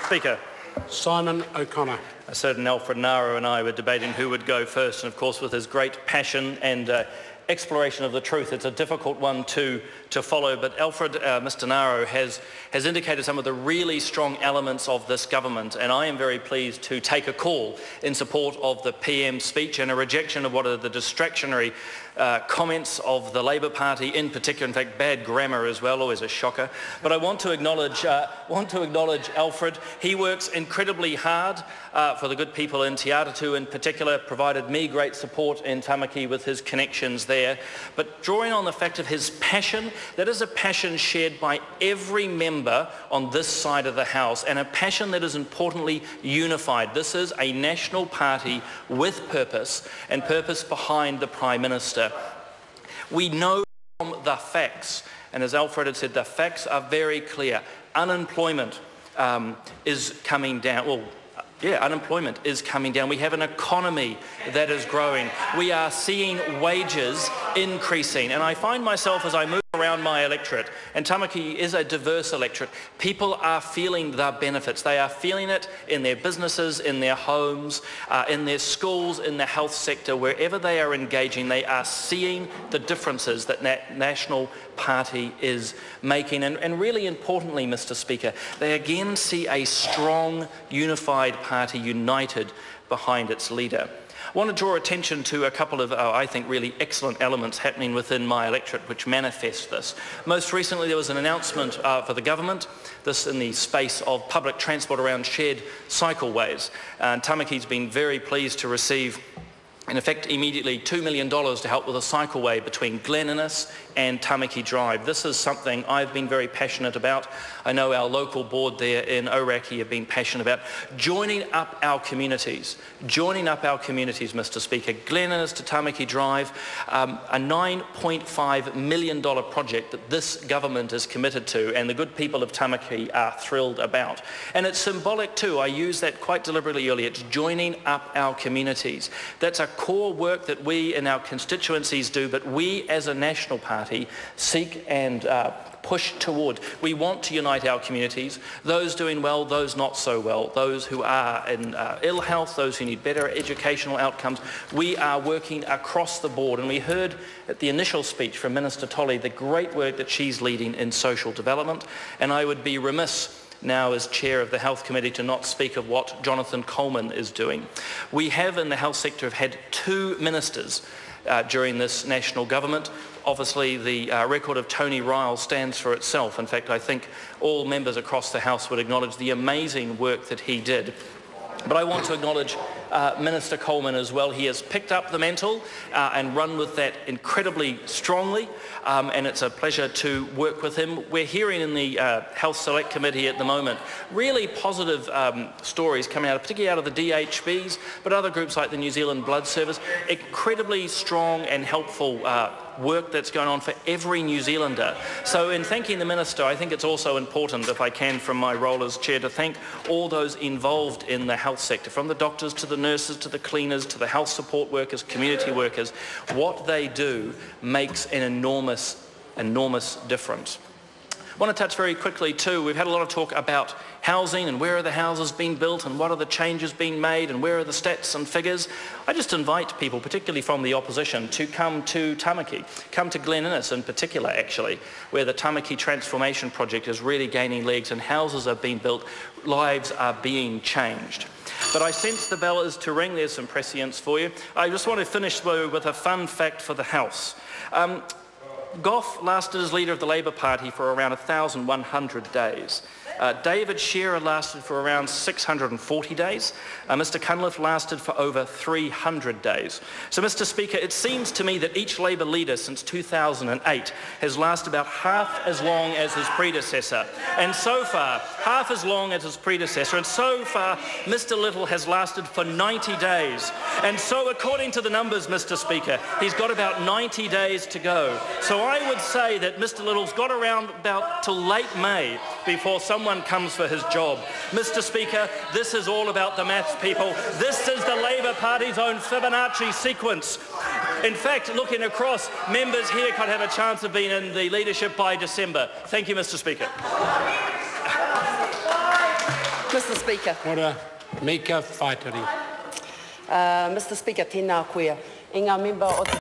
Speaker. Simon O'Connor. A certain Alfred Naro and I were debating who would go first, and of course with his great passion and exploration of the truth, it's a difficult one to follow, but Alfred, Mr Naro, has indicated some of the really strong elements of this government, and I am very pleased to take a call in support of the PM's speech and a rejection of what are the distractionary comments of the Labour Party in particular, in fact bad grammar as well, always a shocker. But I want to acknowledge Alfred. He works incredibly hard for the good people in Te Atatū in particular, provided me great support in Tamaki with his connections there. But drawing on the fact of his passion, that is a passion shared by every member on this side of the House, and a passion that is importantly unified. This is a national party with purpose, and purpose behind the Prime Minister. We know from the facts, and as Alfred had said, the facts are very clear. Unemployment is coming down. Unemployment is coming down. We have an economy that is growing. We are seeing wages increasing. And I find myself, as I move around my electorate, and Tamaki is a diverse electorate, people are feeling the benefits. They are feeling it in their businesses, in their homes, in their schools, in the health sector. Wherever they are engaging, they are seeing the differences that National Party is making. And really importantly, Mr Speaker, they again see a strong, unified party united behind its leader. I want to draw attention to a couple of, I think, really excellent elements happening within my electorate which manifest this. Most recently there was an announcement for the government, this in the space of public transport around shared cycleways. And Tamaki's been very pleased to receive, in effect, immediately $2 million to help with a cycleway between Glen Innes and Tamaki Drive. This is something I've been very passionate about. I know our local board there in Ōrākei have been passionate about joining up our communities, Mr Speaker. Glen Innes to Tamaki Drive, a $9.5 million project that this government is committed to, and the good people of Tamaki are thrilled about. And it's symbolic too. I used that quite deliberately earlier. It's joining up our communities. That's a core work that we in our constituencies do, but we as a national party seek and push toward. We want to unite our communities, those doing well, those not so well, those who are in ill health, those who need better educational outcomes. We are working across the board, and we heard at the initial speech from Minister Tolley the great work that she's leading in social development, and I would be remiss now as chair of the Health Committee to not speak of what Jonathan Coleman is doing. We have in the health sector had 2 ministers during this national government. Obviously the record of Tony Ryall stands for itself. In fact, I think all members across the House would acknowledge the amazing work that he did. But I want to acknowledge Minister Coleman as well. He has picked up the mantle and run with that incredibly strongly, and it's a pleasure to work with him. We're hearing in the Health Select Committee at the moment really positive stories coming out, particularly out of the DHBs, but other groups like the New Zealand Blood Service. Incredibly strong and helpful work that's going on for every New Zealander. So in thanking the Minister, I think it's also important, if I can from my role as Chair, to thank all those involved in the health sector, from the doctors to the nurses to the cleaners to the health support workers, community workers. What they do makes an enormous difference. I want to touch very quickly too, we've had a lot of talk about housing and where are the houses being built and what are the changes being made and where are the stats and figures. I just invite people, particularly from the opposition, to come to Tamaki, come to Glen Innes in particular actually, where the Tamaki Transformation Project is really gaining legs and houses are being built, lives are being changed. But I sense the bell is to ring. There's some prescience for you. I just want to finish though with a fun fact for the House. Gough lasted as leader of the Labour Party for around 1,100 days. David Shearer lasted for around 640 days. Mr Cunliffe lasted for over 300 days. So, Mr Speaker, it seems to me that each Labour leader since 2008 has lasted about half as long as his predecessor. And so far, half as long as his predecessor. And so far, Mr Little has lasted for 90 days. And so, according to the numbers, Mr Speaker, he's got about 90 days to go. So I would say that Mr Little's got around about till late May before someone comes for his job. Mr Speaker, this is all about the maths, people. This is the Labour Party's own Fibonacci sequence. In fact, looking across, members here could have a chance of being in the leadership by December. Thank you, Mr Speaker. Mr Speaker. Order. Mika Whaitiri. Mr Speaker, tēnā koea. I ngā member o te